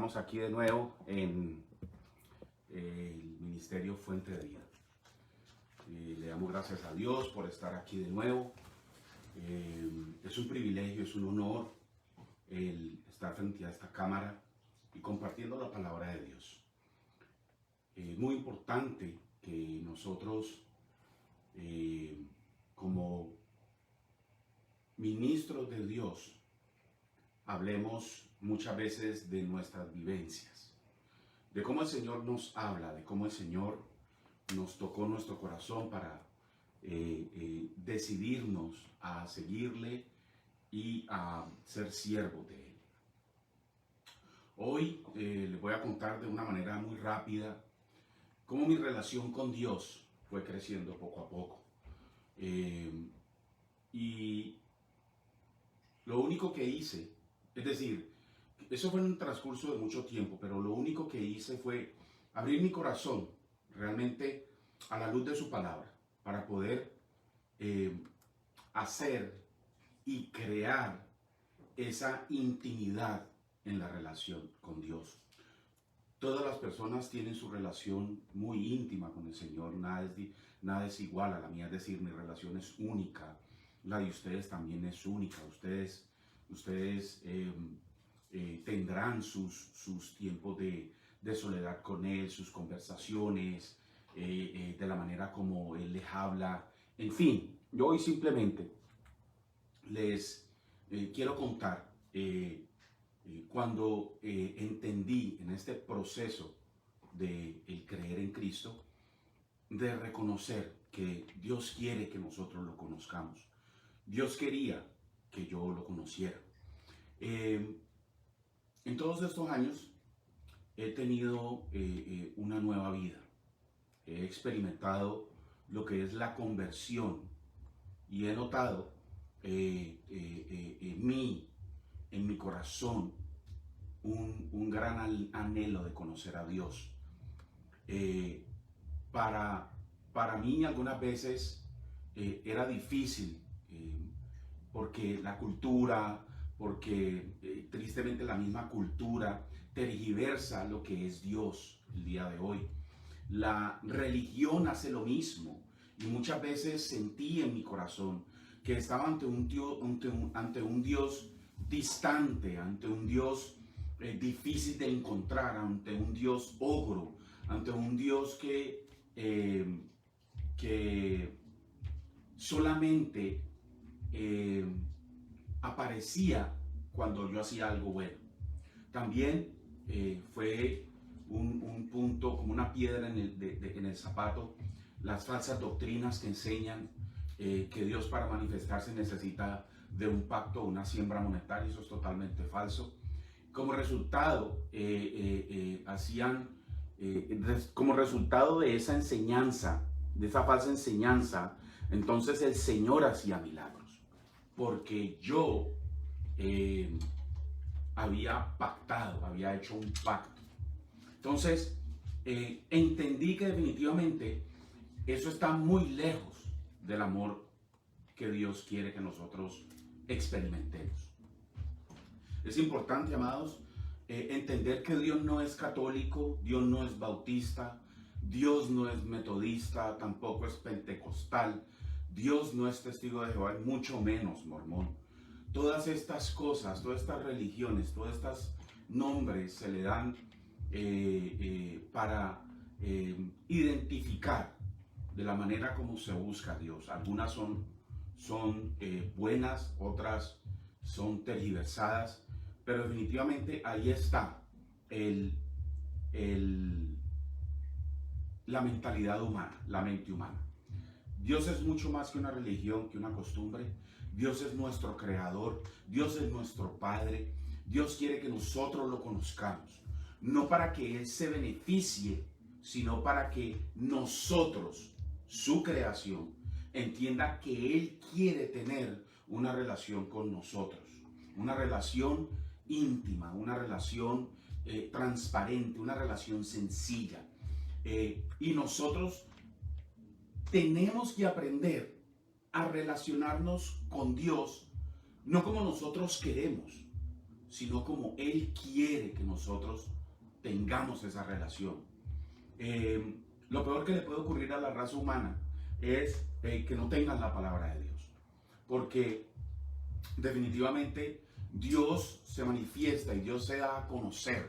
Estamos aquí de nuevo en el Ministerio Fuente de Vida. Le damos gracias a Dios por estar aquí de nuevo. Es un privilegio, es un honor el estar frente a esta cámara y compartiendo la palabra de Dios. Muy importante que nosotros, como ministros de Dios, hablemos muchas veces de nuestras vivencias, de cómo el Señor nos habla, de cómo el Señor nos tocó nuestro corazón para decidirnos a seguirle y a ser siervos de Él. Hoy les voy a contar de una manera muy rápida cómo mi relación con Dios fue creciendo poco a poco. Y lo único que hice, es decir, eso fue en un transcurso de mucho tiempo, pero lo único que hice fue abrir mi corazón realmente a la luz de su palabra para poder hacer y crear esa intimidad en la relación con Dios. Todas las personas tienen su relación muy íntima con el Señor, nada es igual a la mía, es decir, mi relación es única, la de ustedes también es única, ustedes tendrán sus tiempos de soledad con Él, sus conversaciones, de la manera como Él les habla. En fin, yo hoy simplemente les quiero contar cuando entendí en este proceso de el creer en Cristo, de reconocer que Dios quiere que nosotros lo conozcamos. Dios quería que yo lo conociera. En todos estos años he tenido una nueva vida. He experimentado lo que es la conversión y he notado en mi corazón un gran anhelo de conocer a Dios. Para mí algunas veces era difícil porque la cultura, porque tristemente la misma cultura tergiversa lo que es Dios el día de hoy. La religión hace lo mismo y muchas veces sentí en mi corazón que estaba ante un Dios distante, ante un Dios difícil de encontrar, ante un Dios ogro, ante un Dios que solamente aparecía cuando yo hacía algo bueno. También fue un punto, como una piedra en el zapato, las falsas doctrinas que enseñan que Dios para manifestarse necesita de un pacto, una siembra monetaria. Eso es totalmente falso. Como resultado, como resultado de esa enseñanza, de esa falsa enseñanza, entonces el Señor hacía milagros, porque yo había pactado, había hecho un pacto. Entonces entendí que definitivamente eso está muy lejos del amor que Dios quiere que nosotros experimentemos. Es importante, amados, entender que Dios no es católico, Dios no es bautista, Dios no es metodista, tampoco es pentecostal, Dios no es testigo de Jehová, mucho menos mormón. Todas estas cosas, todas estas religiones, todos estos nombres se le dan para identificar de la manera como se busca a Dios. Algunas son buenas, otras son tergiversadas, pero definitivamente ahí está la mentalidad humana, la mente humana. Dios es mucho más que una religión, que una costumbre. Dios es nuestro creador, Dios es nuestro Padre. Dios quiere que nosotros lo conozcamos, no para que Él se beneficie, sino para que nosotros, su creación, entienda que Él quiere tener una relación con nosotros, una relación íntima, una relación transparente, una relación sencilla. Y nosotros tenemos que aprender a relacionarnos con Dios, no como nosotros queremos, sino como Él quiere que nosotros tengamos esa relación. Lo peor que le puede ocurrir a la raza humana es que no tengan la palabra de Dios, porque definitivamente Dios se manifiesta y Dios se da a conocer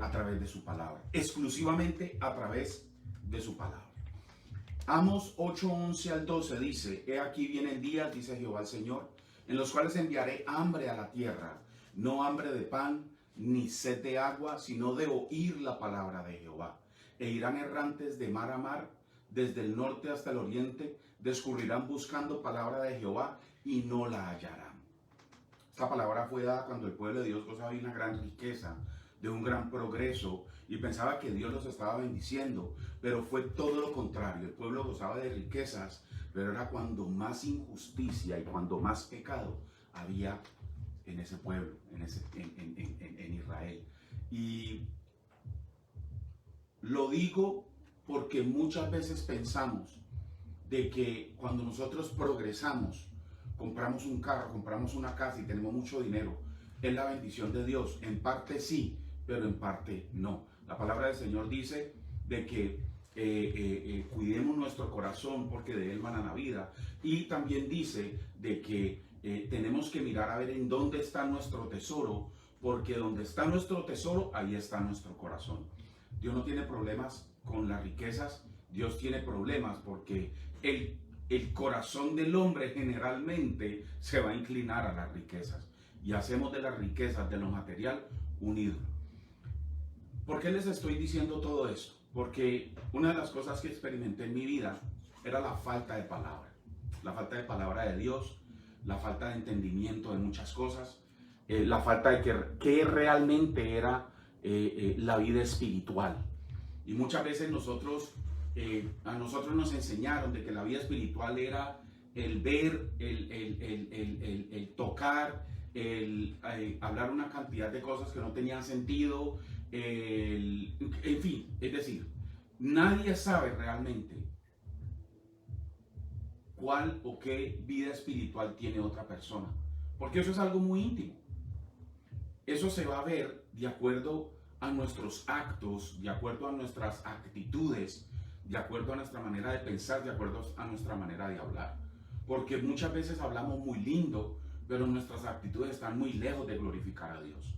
a través de su palabra, exclusivamente a través de su palabra. Amos 8:11 al 12 dice: He aquí vienen días, dice Jehová el Señor, en los cuales enviaré hambre a la tierra, no hambre de pan, ni sed de agua, sino de oír la palabra de Jehová. E irán errantes de mar a mar, desde el norte hasta el oriente, discurrirán buscando palabra de Jehová y no la hallarán. Esta palabra fue dada cuando el pueblo de Dios gozaba de una gran riqueza, de un gran progreso, y pensaba que Dios los estaba bendiciendo, pero fue todo lo contrario. El pueblo gozaba de riquezas, pero era cuando más injusticia y cuando más pecado había en ese pueblo, en Israel. Y lo digo porque muchas veces pensamos de que cuando nosotros progresamos, compramos un carro, compramos una casa y tenemos mucho dinero, es la bendición de Dios. En parte sí, pero en parte no. La palabra del Señor dice de que cuidemos nuestro corazón porque de él mana la vida. Y también dice de que tenemos que mirar a ver en dónde está nuestro tesoro, porque donde está nuestro tesoro, ahí está nuestro corazón. Dios no tiene problemas con las riquezas, Dios tiene problemas porque el corazón del hombre generalmente se va a inclinar a las riquezas y hacemos de las riquezas, de lo material, un ídolo. ¿Por qué les estoy diciendo todo esto? Porque una de las cosas que experimenté en mi vida era la falta de palabra de Dios, la falta de entendimiento de muchas cosas, la falta de que realmente era la vida espiritual. Y muchas veces a nosotros nos enseñaron de que la vida espiritual era el ver, el tocar, el hablar una cantidad de cosas que no tenían sentido, en fin, es decir, nadie sabe realmente cuál o qué vida espiritual tiene otra persona, porque eso es algo muy íntimo. Eso se va a ver de acuerdo a nuestros actos, de acuerdo a nuestras actitudes, de acuerdo a nuestra manera de pensar, de acuerdo a nuestra manera de hablar. Porque muchas veces hablamos muy lindo, pero nuestras actitudes están muy lejos de glorificar a Dios.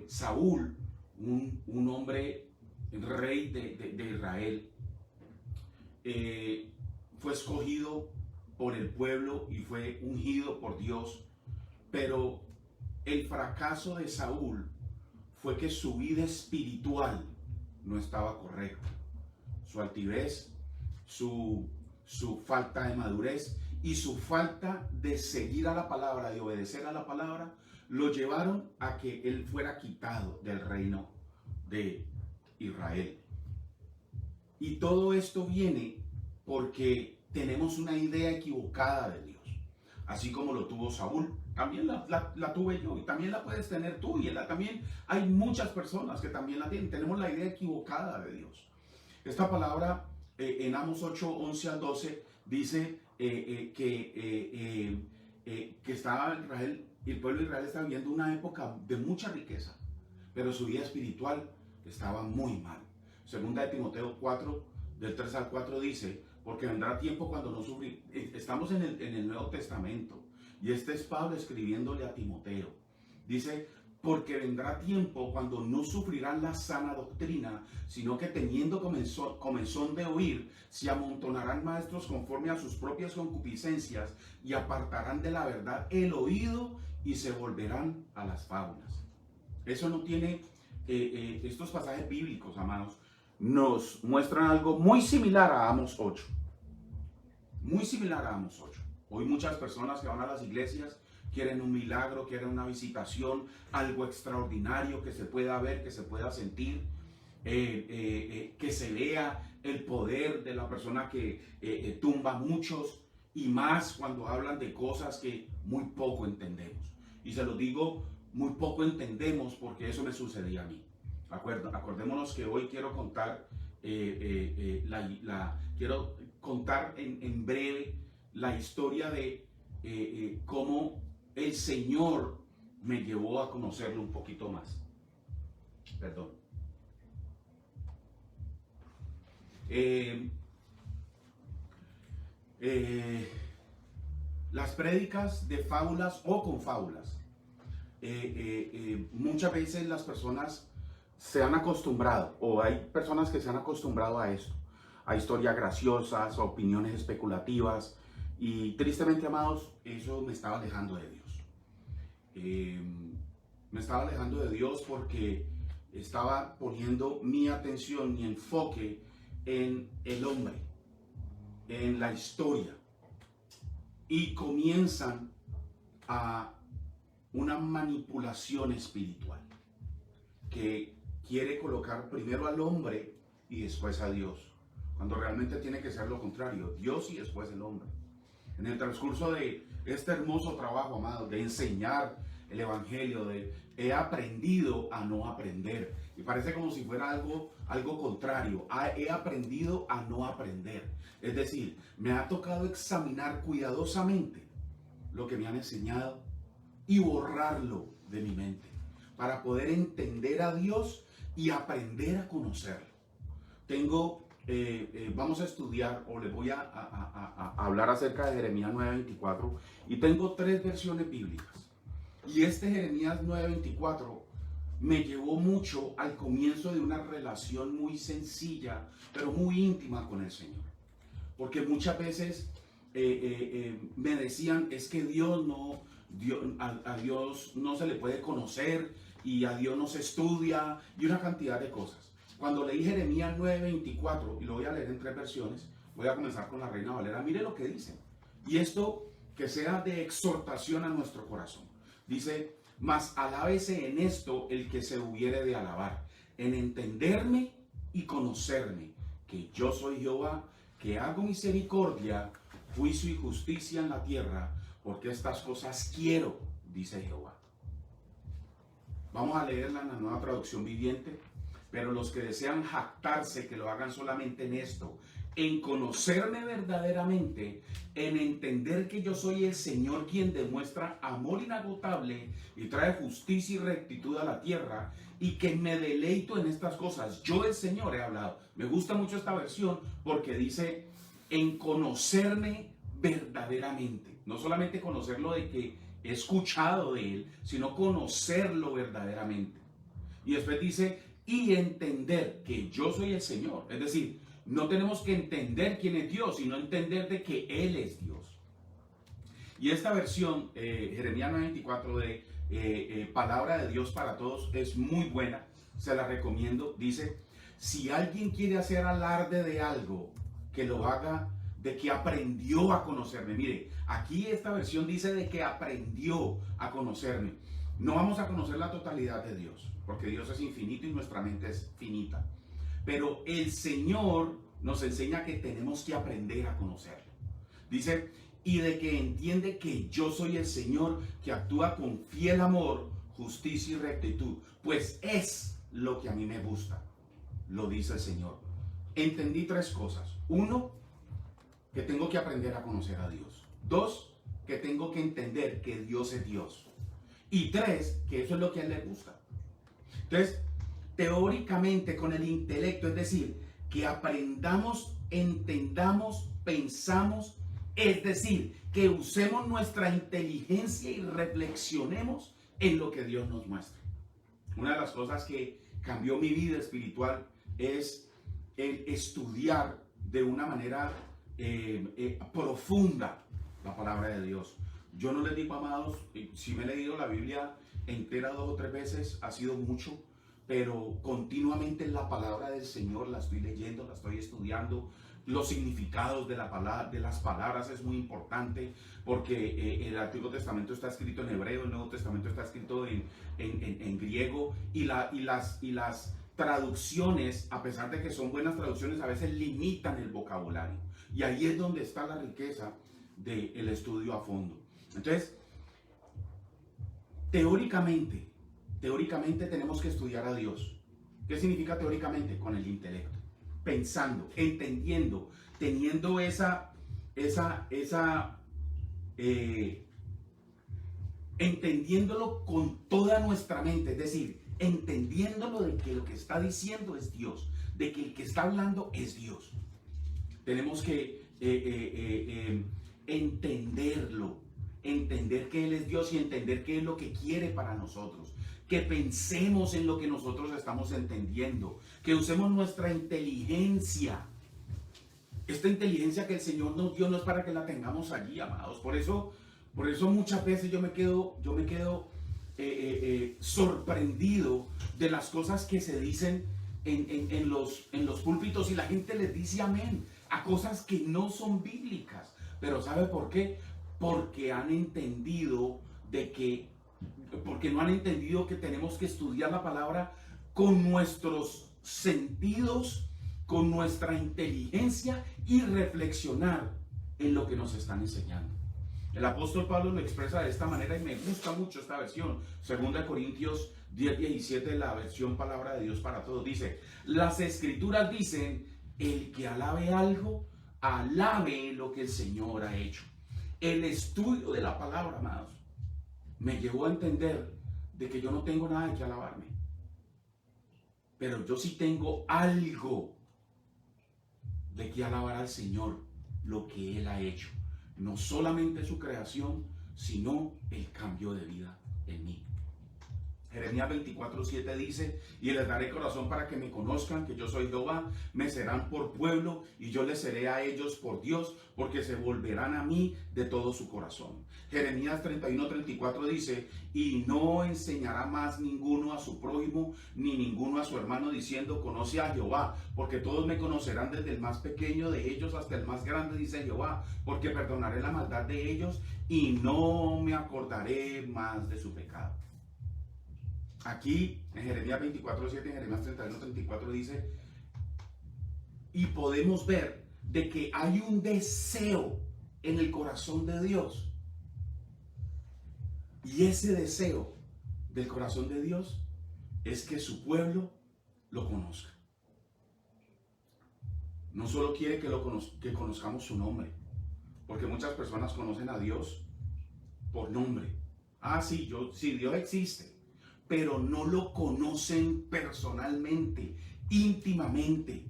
Saúl, un hombre, rey de Israel, fue escogido por el pueblo y fue ungido por Dios, pero el fracaso de Saúl fue que su vida espiritual no estaba correcta. Su altivez, su falta de madurez y su falta de seguir a la palabra, de obedecer a la palabra, lo llevaron a que él fuera quitado del reino de Israel. Y todo esto viene porque tenemos una idea equivocada de Dios. Así como lo tuvo Saúl, también la tuve yo y también la puedes tener tú. Y también hay muchas personas que también la tienen. Tenemos la idea equivocada de Dios. Esta palabra en Amos 8:11 al 12 dice que estaba Israel, y el pueblo de Israel estaba viviendo una época de mucha riqueza, pero su vida espiritual estaba muy mal. Segunda de Timoteo 4, del 3 al 4 dice: porque vendrá tiempo cuando no sufrir. Estamos en el Nuevo Testamento y este es Pablo escribiéndole a Timoteo. Dice: porque vendrá tiempo cuando no sufrirán la sana doctrina, sino que teniendo comezón de oír, se amontonarán maestros conforme a sus propias concupiscencias y apartarán de la verdad el oído y se volverán a las fábulas. Eso no tiene, estos pasajes bíblicos, amados, nos muestran algo muy similar a Amos 8. Muy similar a Amos 8. Hoy muchas personas que van a las iglesias quieren un milagro, quieren una visitación, algo extraordinario que se pueda ver, que se pueda sentir, que se vea el poder de la persona que tumba a muchos, y más cuando hablan de cosas que muy poco entendemos. Y se lo digo, muy poco entendemos porque eso me sucedía a mí. Acordémonos que hoy quiero contar, quiero contar en breve la historia de cómo el Señor me llevó a conocerlo un poquito más. Perdón. Las prédicas de fábulas o con fábulas. Muchas veces las personas se han acostumbrado, o hay personas que se han acostumbrado a esto, a historias graciosas, a opiniones especulativas, y tristemente, amados, eso me estaba alejando de Dios. Me estaba alejando de Dios porque estaba poniendo mi atención, mi enfoque en el hombre, en la historia, y comienzan a una manipulación espiritual que quiere colocar primero al hombre y después a Dios, cuando realmente tiene que ser lo contrario, Dios y después el hombre. En el transcurso de este hermoso trabajo, amado, de enseñar el evangelio, he aprendido a no aprender, y parece como si fuera algo contrario. He aprendido a no aprender, es decir, me ha tocado examinar cuidadosamente lo que me han enseñado y borrarlo de mi mente para poder entender a Dios y aprender a conocerlo. Vamos a estudiar, o les voy a hablar acerca de Jeremías 9:24, y tengo 3 versiones bíblicas. Y este Jeremías 9:24 me llevó mucho al comienzo de una relación muy sencilla, pero muy íntima con el Señor. Porque muchas veces me decían, es que a Dios no se le puede conocer, y a Dios no se estudia, y una cantidad de cosas. Cuando leí Jeremías 9:24, y lo voy a leer en 3 versiones, voy a comenzar con la Reina Valera, mire lo que dice. Y esto que sea de exhortación a nuestro corazón. Dice, mas alábese en esto el que se hubiere de alabar, en entenderme y conocerme, que yo soy Jehová, que hago misericordia, juicio y justicia en la tierra, porque estas cosas quiero, dice Jehová. Vamos a leerla en la Nueva Traducción Viviente. Pero los que desean jactarse, que lo hagan solamente en esto, en conocerme verdaderamente, en entender que yo soy el Señor quien demuestra amor inagotable y trae justicia y rectitud a la tierra, y que me deleito en estas cosas. Yo, el Señor, he hablado. Me gusta mucho esta versión porque dice, en conocerme verdaderamente. No solamente conocerlo de que he escuchado de Él, sino conocerlo verdaderamente. Y después dice, y entender que yo soy el Señor. Es decir, no tenemos que entender quién es Dios, sino entender de que Él es Dios. Y esta versión, Jeremías 9:24, de Palabra de Dios para Todos, es muy buena, se la recomiendo. Dice, si alguien quiere hacer alarde de algo, que lo haga de que aprendió a conocerme. Mire, aquí esta versión dice de que aprendió a conocerme. No vamos a conocer la totalidad de Dios, porque Dios es infinito y nuestra mente es finita. Pero el Señor nos enseña que tenemos que aprender a conocerlo. Dice, y de que entiende que yo soy el Señor, que actúa con fiel amor, justicia y rectitud. Pues es lo que a mí me gusta, lo dice el Señor. Entendí 3 cosas. 1, que tengo que aprender a conocer a Dios. 2, que tengo que entender que Dios es Dios. Y 3, que eso es lo que a Él le gusta. Entonces, teóricamente, con el intelecto, es decir, que aprendamos, entendamos, pensamos, es decir, que usemos nuestra inteligencia y reflexionemos en lo que Dios nos muestra. Una de las cosas que cambió mi vida espiritual es el estudiar de una manera profunda la palabra de Dios. Yo no les digo, amados, si me he leído la Biblia entera 2 o 3 veces, ha sido mucho, pero continuamente la palabra del Señor la estoy leyendo, la estoy estudiando. Los significados de las palabras es muy importante, porque el Antiguo Testamento está escrito en hebreo, el Nuevo Testamento está escrito en griego, y las traducciones, a pesar de que son buenas traducciones, a veces limitan el vocabulario. Y ahí es donde está la riqueza del estudio a fondo. Entonces, teóricamente tenemos que estudiar a Dios. ¿Qué significa teóricamente? Con el intelecto, pensando, entendiendo, teniendo entendiéndolo con toda nuestra mente, es decir, entendiéndolo de que lo que está diciendo es Dios, de que el que está hablando es Dios. Tenemos que entenderlo, entender que Él es Dios y entender qué es lo que quiere para nosotros. Que pensemos en lo que nosotros estamos entendiendo, que usemos nuestra inteligencia. Esta inteligencia que el Señor nos dio no es para que la tengamos allí, amados. Por eso muchas veces yo me quedo sorprendido de las cosas que se dicen en los púlpitos y la gente les dice amén a cosas que no son bíblicas. Pero ¿sabe por qué? Porque han entendido porque no han entendido que tenemos que estudiar la palabra con nuestros sentidos, con nuestra inteligencia y reflexionar en lo que nos están enseñando. El apóstol Pablo lo expresa de esta manera y me gusta mucho esta versión. 2 Corintios 10:17, la versión Palabra de Dios para Todos. Dice, las escrituras dicen, el que alabe algo, alabe lo que el Señor ha hecho. El estudio de la palabra, amados, me llevó a entender de que yo no tengo nada de que alabarme. Pero yo sí tengo algo de que alabar al Señor, lo que Él ha hecho. No solamente su creación, sino el cambio de vida en mí. Jeremías 24:7 dice, y les daré corazón para que me conozcan, que yo soy Jehová, me serán por pueblo, y yo les seré a ellos por Dios, porque se volverán a mí de todo su corazón. Jeremías 31:34 dice, y no enseñará más ninguno a su prójimo, ni ninguno a su hermano, diciendo, conoce a Jehová, porque todos me conocerán desde el más pequeño de ellos hasta el más grande, dice Jehová, porque perdonaré la maldad de ellos, y no me acordaré más de su pecado. Aquí en Jeremías 24:7, en Jeremías 31:34 dice, y podemos ver de que hay un deseo en el corazón de Dios. Y ese deseo del corazón de Dios es que su pueblo lo conozca. No solo quiere que conozcamos su nombre, porque muchas personas conocen a Dios por nombre. Ah, sí, Dios existe, pero no lo conocen personalmente, íntimamente.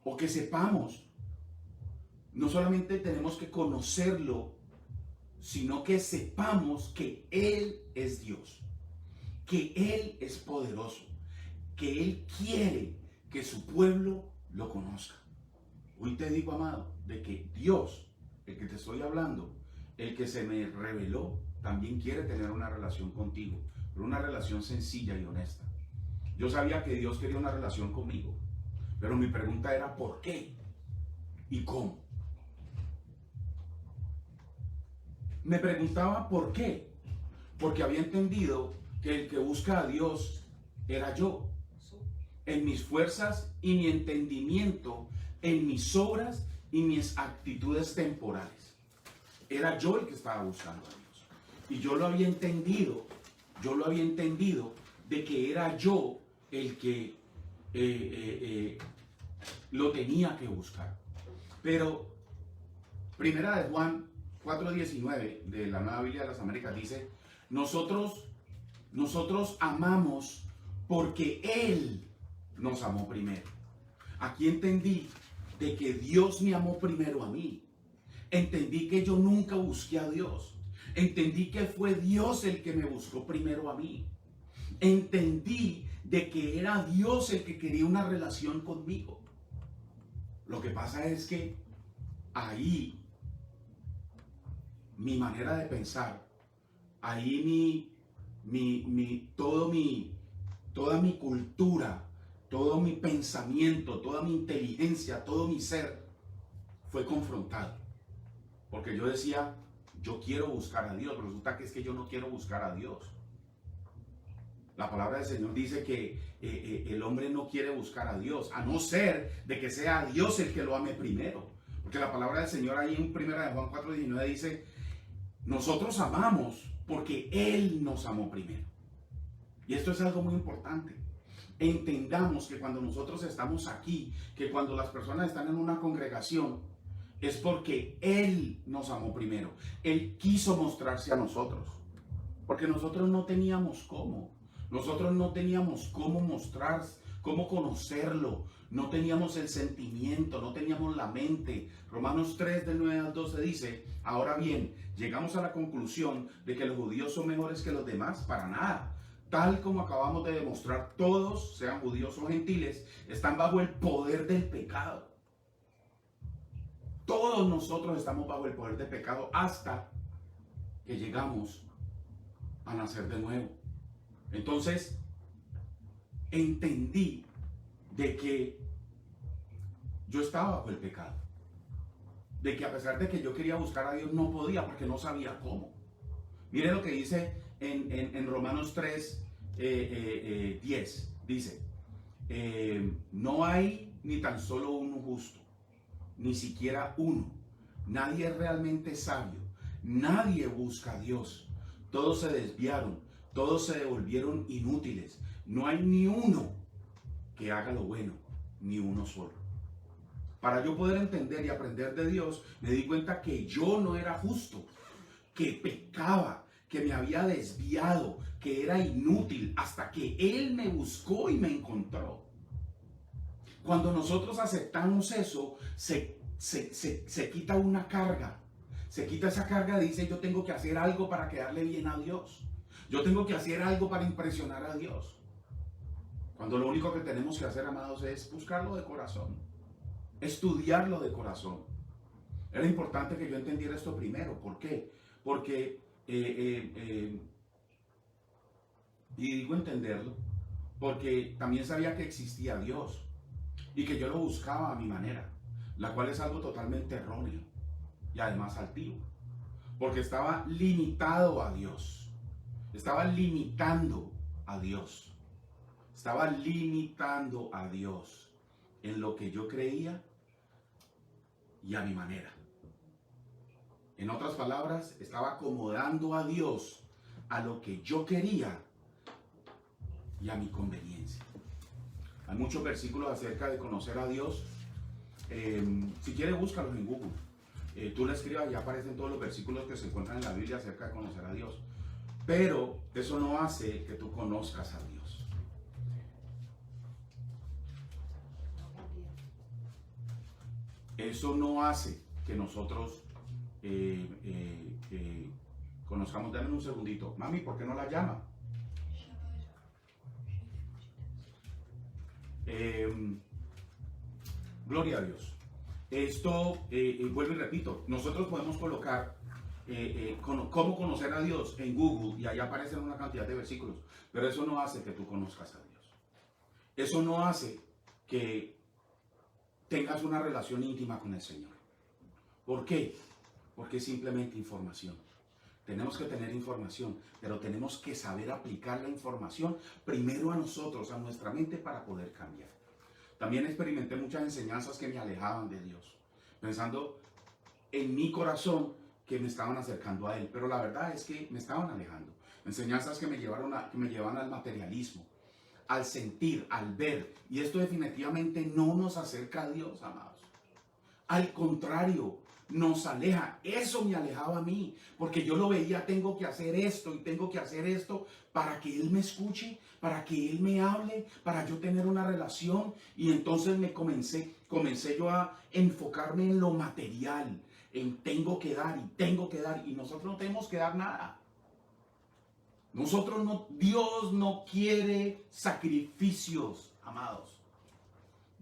O que sepamos, no solamente tenemos que conocerlo, sino que sepamos que Él es Dios, que Él es poderoso, que Él quiere que su pueblo lo conozca. Hoy te digo, amado, de que Dios, el que te estoy hablando, el que se me reveló, también quiere tener una relación contigo, pero una relación sencilla y honesta. Yo sabía que Dios quería una relación conmigo, pero mi pregunta era ¿por qué? ¿Y cómo? Me preguntaba ¿por qué? Porque había entendido que el que busca a Dios era yo, en mis fuerzas y mi entendimiento, en mis obras y mis actitudes temporales. Era yo el que estaba buscando a Dios. Y yo lo había entendido de que era yo el que lo tenía que buscar. Pero Primera de Juan 4:19 de la Nueva Biblia de las Américas dice, nosotros amamos porque Él nos amó primero. Aquí entendí de que Dios me amó primero a mí. Entendí que yo nunca busqué a Dios. Entendí que fue Dios el que me buscó primero a mí. Entendí de que era Dios el que quería una relación conmigo. Lo que pasa es que ahí mi manera de pensar, ahí toda mi cultura, todo mi pensamiento, toda mi inteligencia, todo mi ser fue confrontado. Porque yo decía, yo quiero buscar a Dios, pero resulta que es que yo no quiero buscar a Dios. La palabra del Señor dice que el hombre no quiere buscar a Dios, a no ser de que sea Dios el que lo ame primero. Porque la palabra del Señor ahí en 1 de Juan 4:19 dice, nosotros amamos porque Él nos amó primero. Y esto es algo muy importante. Entendamos que cuando nosotros estamos aquí, que cuando las personas están en una congregación, es porque Él nos amó primero. Él quiso mostrarse a nosotros. Porque nosotros no teníamos cómo. Nosotros no teníamos cómo mostrar, cómo conocerlo. No teníamos el sentimiento, no teníamos la mente. Romanos 3 del 9 al 12 dice, ahora bien, llegamos a la conclusión de que los judíos son mejores que los demás, para nada. Tal como acabamos de demostrar, todos, sean judíos o gentiles, están bajo el poder del pecado. Todos nosotros estamos bajo el poder del pecado hasta que llegamos a nacer de nuevo. Entonces, entendí de que yo estaba bajo el pecado. De que a pesar de que yo quería buscar a Dios, no podía porque no sabía cómo. Mire lo que dice en Romanos 3, 10. Dice, no hay ni tan solo uno justo, ni siquiera uno. Nadie es realmente sabio. Nadie busca a Dios. Todos se desviaron. Todos se devolvieron inútiles. No hay ni uno que haga lo bueno, ni uno solo. Para yo poder entender y aprender de Dios, me di cuenta que yo no era justo, que pecaba, que me había desviado, que era inútil, hasta que Él me buscó y me encontró. Cuando nosotros aceptamos eso, se quita una carga. Se quita esa carga, dice, yo tengo que hacer algo para quedarle bien a Dios. Yo tengo que hacer algo para impresionar a Dios. Cuando lo único que tenemos que hacer, amados, es buscarlo de corazón. Estudiarlo de corazón. Era importante que yo entendiera esto primero. ¿Por qué? Porque, y digo entenderlo, porque también sabía que existía Dios y que yo lo buscaba a mi manera, la cual es algo totalmente erróneo y además altivo, porque estaba limitado a Dios, estaba limitando a Dios, estaba limitando a Dios en lo que yo creía y a mi manera. En otras palabras, estaba acomodando a Dios a lo que yo quería y a mi conveniencia. Hay muchos versículos acerca de conocer a Dios. Si quieres, búscalos en Google. Tú le escribas y aparecen todos los versículos que se encuentran en la Biblia acerca de conocer a Dios. Pero eso no hace que tú conozcas a Dios. Eso no hace que nosotros conozcamos. Dame un segundito. Mami, ¿por qué no la llama? Gloria a Dios. Esto, vuelvo y repito, nosotros podemos colocar cómo conocer a Dios en Google y allá aparecen una cantidad de versículos, pero eso no hace que tú conozcas a Dios. Eso no hace que tengas una relación íntima con el Señor. ¿Por qué? Porque es simplemente información. Tenemos que tener información, pero tenemos que saber aplicar la información primero a nosotros, a nuestra mente, para poder cambiar. También experimenté muchas enseñanzas que me alejaban de Dios, pensando en mi corazón que me estaban acercando a Él, pero la verdad es que me estaban alejando. Enseñanzas que me llevaban al materialismo, al sentir, al ver, y esto definitivamente no nos acerca a Dios, amados. Al contrario, nos aleja. Eso me alejaba a mí, porque yo lo veía, tengo que hacer esto y tengo que hacer esto para que Él me escuche, para que Él me hable, para yo tener una relación. Y entonces comencé yo a enfocarme en lo material, en tengo que dar y tengo que dar, y nosotros no tenemos que dar nada. Dios no quiere sacrificios, amados.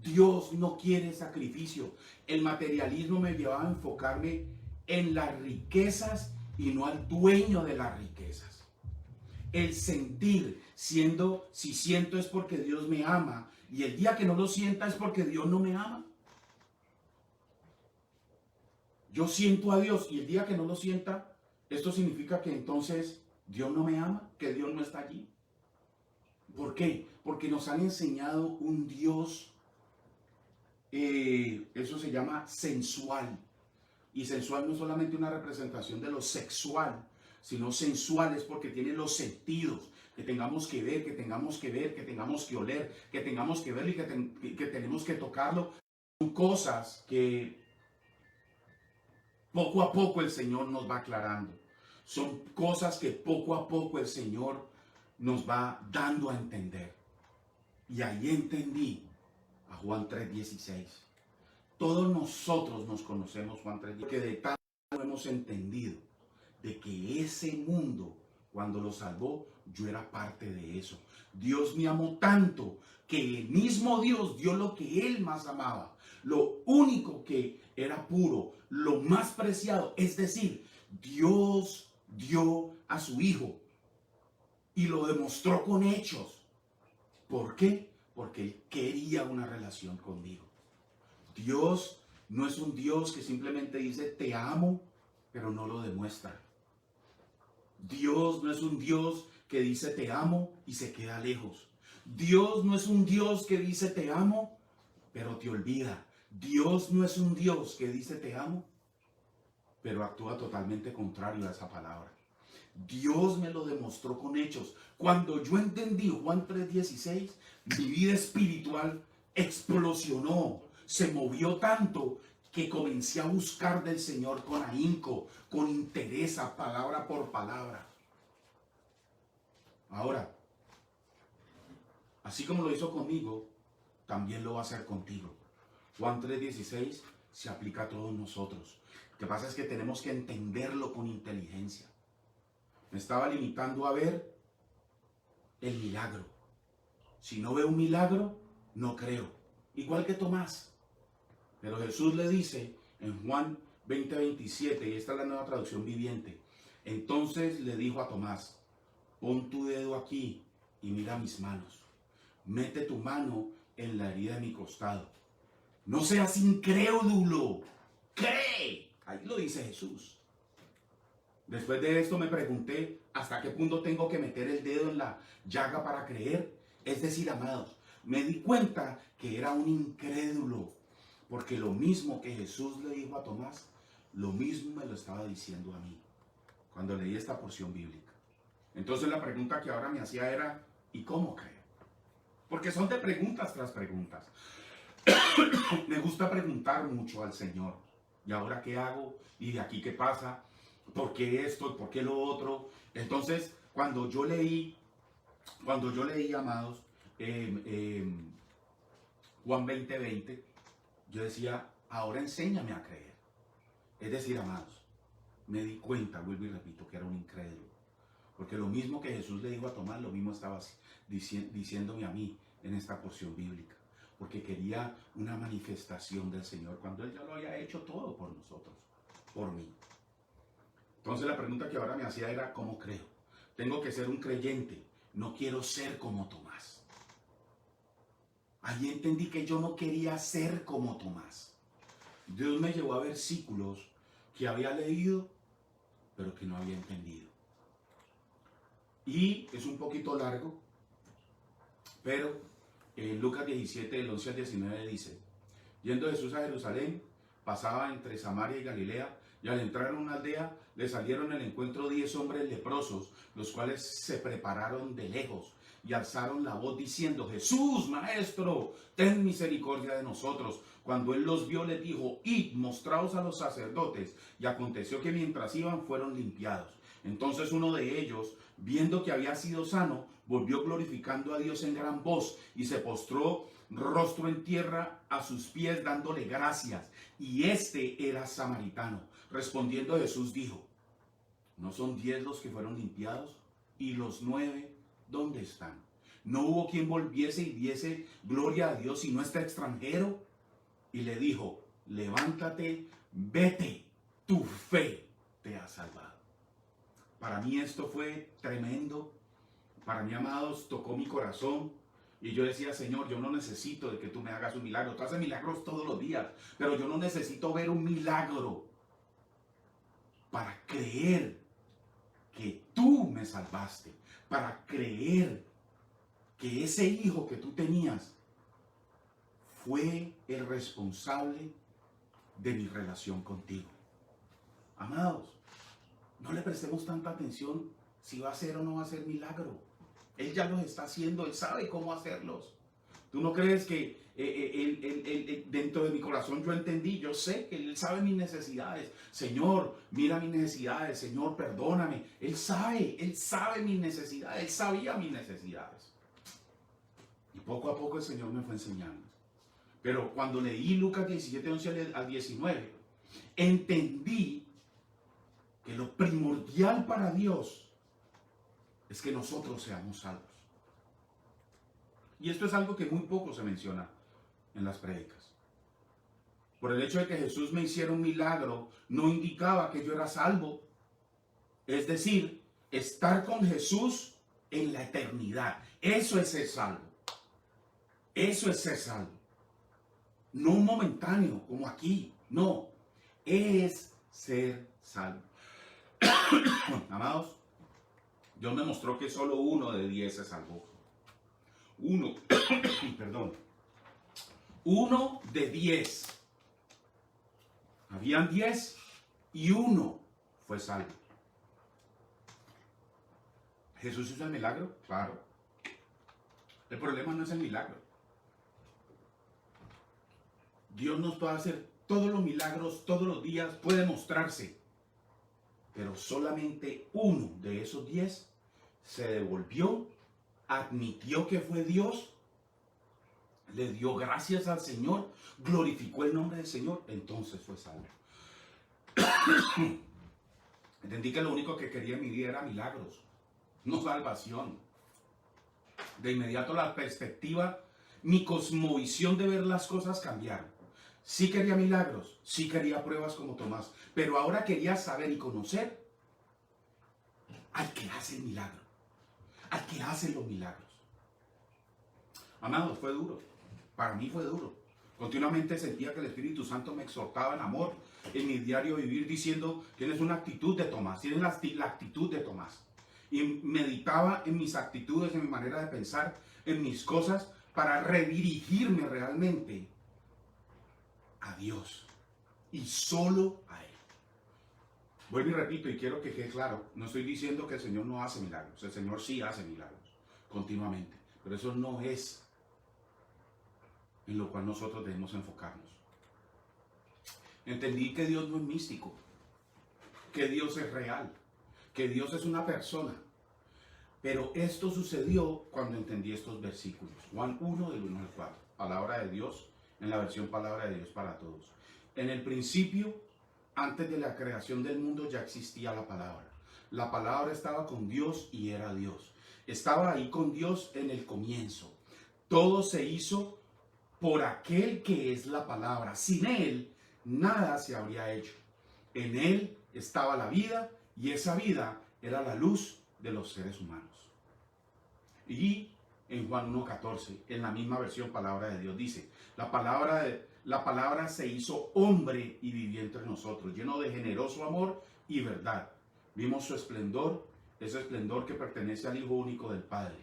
Dios no quiere sacrificio. El materialismo me llevaba a enfocarme en las riquezas y no al dueño de las riquezas. El sentir, si siento es porque Dios me ama, y el día que no lo sienta es porque Dios no me ama. Yo siento a Dios y el día que no lo sienta, esto significa que entonces Dios no me ama, que Dios no está allí. ¿Por qué? Porque nos han enseñado un Dios, eso se llama sensual. Y sensual no es solamente una representación de lo sexual, sino sensual es porque tiene los sentidos, que tengamos que ver, que tengamos que ver, que tengamos que oler, que tengamos que verlo y que tenemos que tocarlo. Son cosas que poco a poco el Señor nos va aclarando. Son cosas que poco a poco el Señor nos va dando a entender. Y ahí entendí a Juan 3:16. Todos nosotros nos conocemos Juan 3:16, que de tanto hemos entendido de que ese mundo, cuando lo salvó, yo era parte de eso. Dios me amó tanto que el mismo Dios dio lo que Él más amaba, lo único que era puro, lo más preciado, es decir, Dios dio a su Hijo y lo demostró con hechos. ¿Por qué? Porque Él quería una relación conmigo. Dios no es un Dios que simplemente dice te amo, pero no lo demuestra. Dios no es un Dios que dice te amo y se queda lejos. Dios no es un Dios que dice te amo, pero te olvida. Dios no es un Dios que dice te amo, pero actúa totalmente contrario a esa palabra. Dios me lo demostró con hechos. Cuando yo entendí Juan 3:16, mi vida espiritual explosionó, se movió tanto que comencé a buscar del Señor con ahínco, con interés, palabra por palabra. Ahora, así como lo hizo conmigo, también lo va a hacer contigo. Juan 3:16 se aplica a todos nosotros. Lo que pasa es que tenemos que entenderlo con inteligencia. Me estaba limitando a ver el milagro. Si no veo un milagro, no creo. Igual que Tomás. Pero Jesús le dice en Juan 20:27, y esta es la Nueva Traducción Viviente, entonces le dijo a Tomás, pon tu dedo aquí y mira mis manos. Mete tu mano en la herida de mi costado. No seas incrédulo, cree. Ahí lo dice Jesús. Después de esto me pregunté, ¿hasta qué punto tengo que meter el dedo en la llaga para creer? Es decir, amados, me di cuenta que era un incrédulo, porque lo mismo que Jesús le dijo a Tomás, lo mismo me lo estaba diciendo a mí, cuando leí esta porción bíblica. Entonces la pregunta que ahora me hacía era, ¿y cómo creo? Porque son de preguntas tras preguntas. Me gusta preguntar mucho al Señor. ¿Y ahora qué hago? ¿Y de aquí qué pasa? ¿Por qué esto? ¿Por qué lo otro? Entonces, cuando yo leí, amados, Juan 20:20, yo decía, ahora enséñame a creer. Es decir, amados, me di cuenta, vuelvo y repito, que era un incrédulo. Porque lo mismo que Jesús le dijo a Tomás, lo mismo estaba diciéndome a mí en esta porción bíblica. Porque quería una manifestación del Señor cuando Él ya lo había hecho todo por nosotros, por mí. Entonces la pregunta que ahora me hacía era, ¿cómo creo? Tengo que ser un creyente, no quiero ser como Tomás. Allí entendí que yo no quería ser como Tomás. Dios me llevó a versículos que había leído, pero que no había entendido. Y es un poquito largo, pero en Lucas 17, del 11 al 19 dice, yendo Jesús a Jerusalén, pasaba entre Samaria y Galilea, y al entrar en una aldea, le salieron al encuentro 10 hombres leprosos, los cuales se prepararon de lejos y alzaron la voz diciendo, Jesús, Maestro, ten misericordia de nosotros. Cuando él los vio, les dijo, id, mostraos a los sacerdotes. Y aconteció que mientras iban, fueron limpiados. Entonces uno de ellos, viendo que había sido sano, volvió glorificando a Dios en gran voz y se postró rostro en tierra a sus pies dándole gracias. Y este era samaritano. Respondiendo Jesús dijo, ¿no son 10 los que fueron limpiados? ¿Y los 9 dónde están? ¿No hubo quien volviese y diese gloria a Dios sino este extranjero? Y le dijo, levántate, vete, tu fe te ha salvado. Para mí esto fue tremendo. Para mí, amados, tocó mi corazón. Y yo decía, Señor, yo no necesito de que tú me hagas un milagro. Tú haces milagros todos los días, pero yo no necesito ver un milagro para creer que tú me salvaste, para creer que ese hijo que tú tenías fue el responsable de mi relación contigo. Amados, no le prestemos tanta atención si va a ser o no va a ser milagro. Él ya los está haciendo, Él sabe cómo hacerlos. ¿Tú no crees que dentro de mi corazón yo entendí, yo sé que Él sabe mis necesidades. Señor, mira mis necesidades. Señor, perdóname. Él sabe mis necesidades. Él sabía mis necesidades. Y poco a poco el Señor me fue enseñando. Pero cuando leí Lucas 17, 11 al 19, entendí que lo primordial para Dios es que nosotros seamos salvos. Y esto es algo que muy poco se menciona en las prédicas. Por el hecho de que Jesús me hiciera un milagro, no indicaba que yo era salvo. Es decir, estar con Jesús en la eternidad. Eso es ser salvo. Eso es ser salvo. No un momentáneo, como aquí. No. Es ser salvo. Amados, Dios me mostró que solo 1 de 10 se salvó. 1, perdón. 1 de 10. Habían 10 y 1 fue salvo. ¿Jesús hizo el milagro? Claro. El problema no es el milagro. Dios nos puede hacer todos los milagros, todos los días, puede mostrarse. Pero solamente 1 de esos 10 se devolvió, admitió que fue Dios, le dio gracias al Señor, glorificó el nombre del Señor, entonces fue salvo. Entendí que lo único que quería en mi vida era milagros, no salvación. De inmediato la perspectiva, mi cosmovisión de ver las cosas cambiaron. Sí quería milagros, sí quería pruebas como Tomás, pero ahora quería saber y conocer al que hace el milagro, al que hace los milagros. Amados, fue duro. Para mí fue duro. Continuamente sentía que el Espíritu Santo me exhortaba en amor en mi diario vivir diciendo, tienes una actitud de Tomás, tienes la actitud de Tomás. Y meditaba en mis actitudes, en mi manera de pensar, en mis cosas, para redirigirme realmente a Dios y solo a Él. Vuelvo y repito y quiero que quede claro, no estoy diciendo que el Señor no hace milagros, el Señor sí hace milagros continuamente, pero eso no es en lo cual nosotros debemos enfocarnos. Entendí que Dios no es místico, que Dios es real, que Dios es una persona. Pero esto sucedió cuando entendí estos versículos. Juan 1 del 1 al 4. Palabra de Dios, en la versión Palabra de Dios para todos. En el principio, antes de la creación del mundo, ya existía la palabra. La palabra estaba con Dios y era Dios. Estaba ahí con Dios en el comienzo. Todo se hizo por aquel que es la palabra. Sin Él, nada se habría hecho. En Él estaba la vida y esa vida era la luz de los seres humanos. Y en Juan 1:14, en la misma versión Palabra de Dios, dice, la palabra se hizo hombre y vivió entre nosotros, lleno de generoso amor y verdad. Vimos su esplendor, ese esplendor que pertenece al Hijo único del Padre.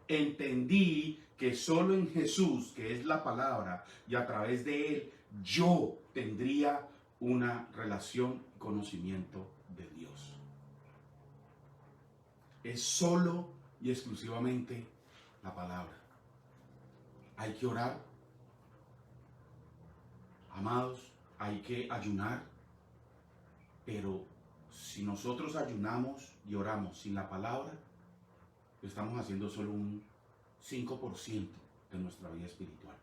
Entendí que solo en Jesús, que es la palabra, y a través de Él, yo tendría una relación y conocimiento de Dios. Es solo y exclusivamente la palabra. Hay que orar, amados, hay que ayunar, pero si nosotros ayunamos y oramos sin la palabra, estamos haciendo solo un 5% de nuestra vida espiritual.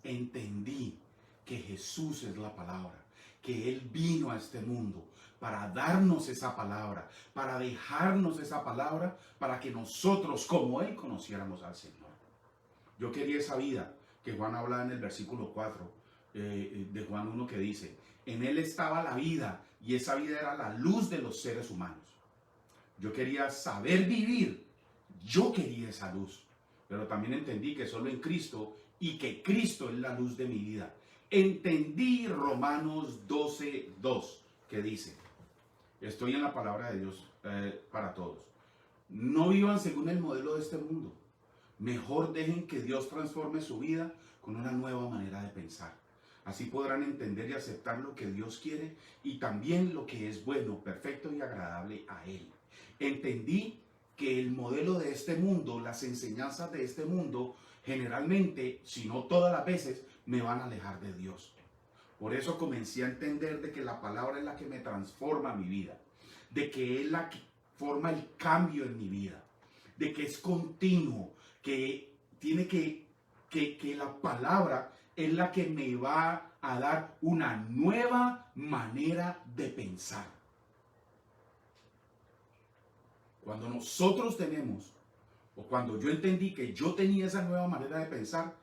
Entendí que Jesús es la palabra, que Él vino a este mundo para darnos esa palabra, para dejarnos esa palabra, para que nosotros, como Él, conociéramos al Señor. Yo quería esa vida que Juan habla en el versículo 4 de Juan 1, que dice, en Él estaba la vida y esa vida era la luz de los seres humanos. Yo quería saber vivir, yo quería esa luz, pero también entendí que solo en Cristo y que Cristo es la luz de mi vida. Entendí Romanos 12:2, que dice, estoy en la palabra de Dios para todos. No vivan según el modelo de este mundo. Mejor dejen que Dios transforme su vida con una nueva manera de pensar. Así podrán entender y aceptar lo que Dios quiere y también lo que es bueno, perfecto y agradable a Él. Entendí que el modelo de este mundo, las enseñanzas de este mundo, generalmente, si no todas las veces, me van a alejar de Dios. Por eso comencé a entender de que la palabra es la que me transforma mi vida, de que es la que forma el cambio en mi vida, de que es continuo, que tiene que la palabra es la que me va a dar una nueva manera de pensar. Cuando nosotros tenemos, o cuando yo entendí que yo tenía esa nueva manera de pensar,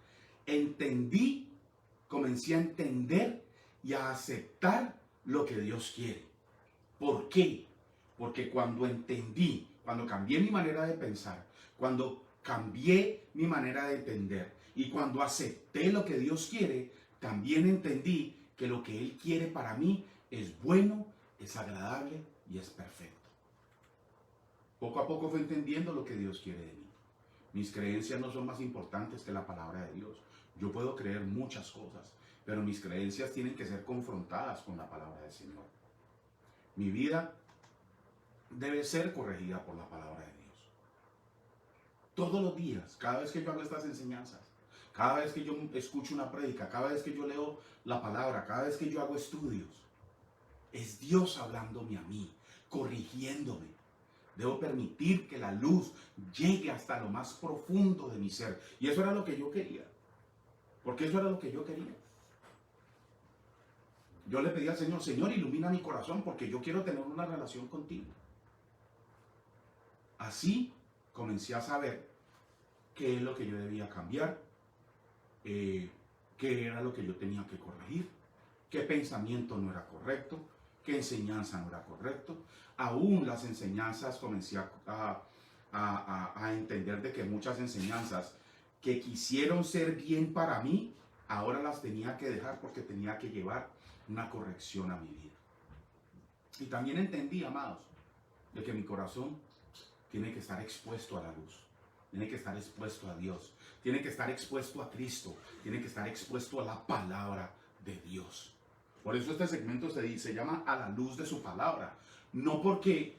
comencé a entender y a aceptar lo que Dios quiere. ¿Por qué? Porque cuando cambié mi manera de pensar, cuando cambié mi manera de entender y cuando acepté lo que Dios quiere, también entendí que lo que Él quiere para mí es bueno, es agradable y es perfecto. Poco a poco fui entendiendo lo que Dios quiere de mí. Mis creencias no son más importantes que la palabra de Dios. Yo puedo creer muchas cosas, pero mis creencias tienen que ser confrontadas con la palabra del Señor. Mi vida debe ser corregida por la palabra de Dios. Todos los días, cada vez que yo hago estas enseñanzas, cada vez que yo escucho una prédica, cada vez que yo leo la palabra, cada vez que yo hago estudios, es Dios hablándome a mí, corrigiéndome. Debo permitir que la luz llegue hasta lo más profundo de mi ser. Y eso era lo que yo quería. Porque eso era lo que yo quería. Yo le pedí al Señor, Señor, ilumina mi corazón porque yo quiero tener una relación contigo. Así comencé a saber qué es lo que yo debía cambiar, qué era lo que yo tenía que corregir, qué pensamiento no era correcto, qué enseñanza no era correcto. Aún las enseñanzas comencé a entender de que muchas enseñanzas que quisieron ser bien para mí, ahora las tenía que dejar porque tenía que llevar una corrección a mi vida. Y también entendí, amados, de que mi corazón tiene que estar expuesto a la luz, tiene que estar expuesto a Dios, tiene que estar expuesto a Cristo, tiene que estar expuesto a la palabra de Dios. Por eso este segmento se llama A la luz de su palabra. No porque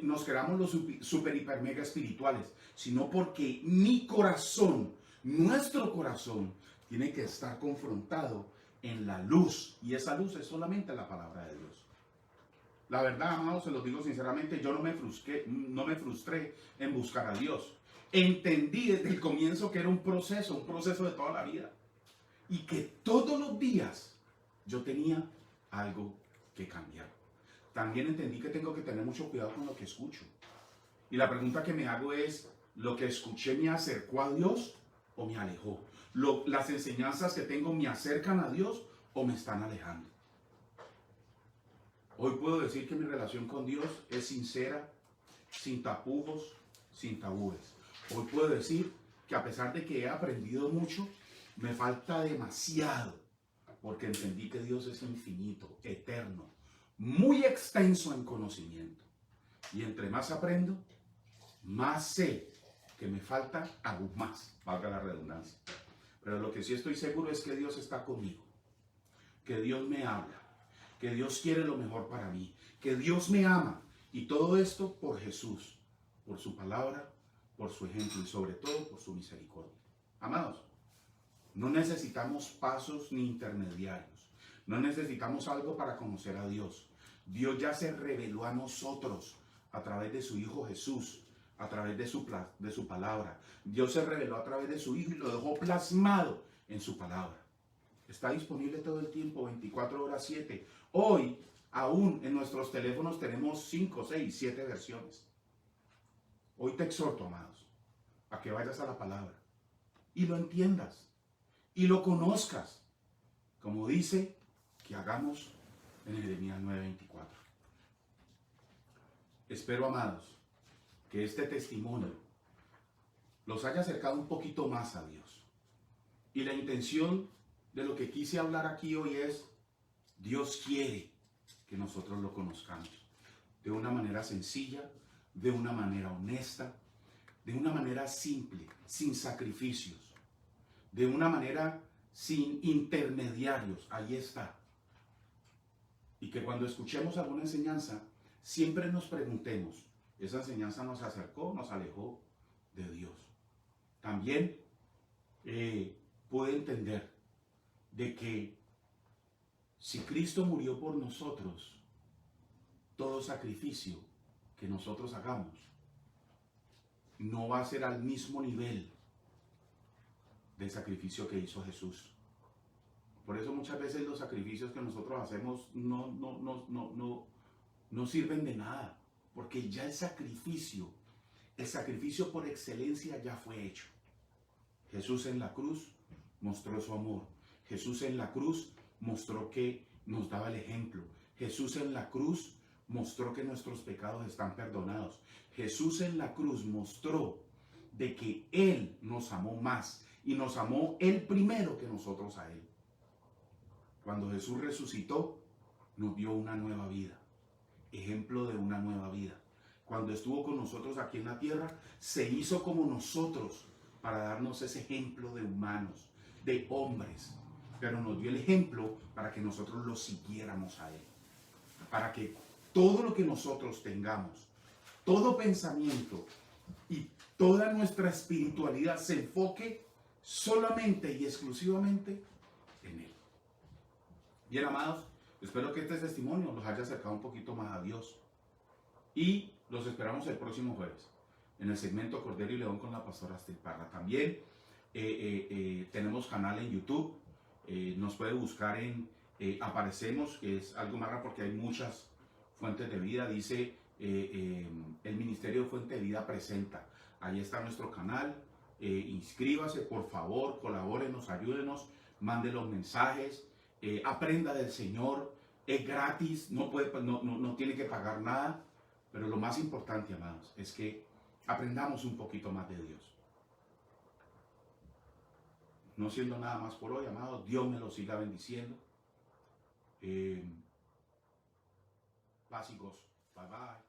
nos queramos los super, hiper, mega espirituales, sino porque mi corazón, nuestro corazón, tiene que estar confrontado en la luz. Y esa luz es solamente la palabra de Dios. La verdad, amados, se los digo sinceramente, yo no me frustré en buscar a Dios. Entendí desde el comienzo que era un proceso de toda la vida. Y que todos los días yo tenía algo que cambiar. También entendí que tengo que tener mucho cuidado con lo que escucho. Y la pregunta que me hago es, ¿lo que escuché me acercó a Dios o me alejó? ¿Las enseñanzas que tengo me acercan a Dios o me están alejando? Hoy puedo decir que mi relación con Dios es sincera, sin tapujos, sin tabúes. Hoy puedo decir que a pesar de que he aprendido mucho, me falta demasiado, porque entendí que Dios es infinito, eterno, muy extenso en conocimiento. Y entre más aprendo, más sé que me falta aún más, valga la redundancia. Pero lo que sí estoy seguro es que Dios está conmigo, que Dios me habla, que Dios quiere lo mejor para mí, que Dios me ama. Y todo esto por Jesús, por su palabra, por su ejemplo y sobre todo por su misericordia. Amados, no necesitamos pasos ni intermediarios. No necesitamos algo para conocer a Dios. Dios ya se reveló a nosotros a través de su Hijo Jesús, a través de su palabra. Dios se reveló a través de su Hijo y lo dejó plasmado en su palabra. Está disponible todo el tiempo, 24 horas 7. Hoy, aún en nuestros teléfonos tenemos 5, 6, 7 versiones. Hoy te exhorto, amados, a que vayas a la palabra y lo entiendas y lo conozcas, como dice que hagamos en Jeremías 9:24. Espero, amados, que este testimonio los haya acercado un poquito más a Dios. Y la intención de lo que quise hablar aquí hoy es, Dios quiere que nosotros lo conozcamos de una manera sencilla, de una manera honesta, de una manera simple, sin sacrificios, de una manera sin intermediarios. Ahí está. Y que cuando escuchemos alguna enseñanza, siempre nos preguntemos, ¿esa enseñanza nos acercó o nos alejó de Dios? También puede entender de que si Cristo murió por nosotros, todo sacrificio que nosotros hagamos no va a ser al mismo nivel del sacrificio que hizo Jesús. Por eso muchas veces los sacrificios que nosotros hacemos no sirven de nada, porque ya el sacrificio por excelencia ya fue hecho. Jesús en la cruz mostró su amor. Jesús en la cruz mostró que nos daba el ejemplo. Jesús en la cruz mostró que nuestros pecados están perdonados. Jesús en la cruz mostró de que Él nos amó más y nos amó Él primero que nosotros a Él. Cuando Jesús resucitó, nos dio una nueva vida, ejemplo de una nueva vida. Cuando estuvo con nosotros aquí en la tierra, se hizo como nosotros para darnos ese ejemplo de humanos, de hombres. Pero nos dio el ejemplo para que nosotros lo siguiéramos a Él. Para que todo lo que nosotros tengamos, todo pensamiento y toda nuestra espiritualidad se enfoque solamente y exclusivamente en Él. Bien, amados, espero que este testimonio los haya acercado un poquito más a Dios. Y los esperamos el próximo jueves en el segmento Cordero y León con la pastora Astrid Parra. También tenemos canal en YouTube. Nos puede buscar en Aparecemos, que es algo más raro porque hay muchas fuentes de vida. Dice el Ministerio de Fuente de Vida presenta. Ahí está nuestro canal. Inscríbase, por favor, colabórenos, ayúdenos, mande los mensajes. Aprenda del Señor, es gratis, no tiene que pagar nada, pero lo más importante, amados, es que aprendamos un poquito más de Dios. No siendo nada más por hoy, amados, Dios me lo siga bendiciendo. Paz y gozo. Bye bye.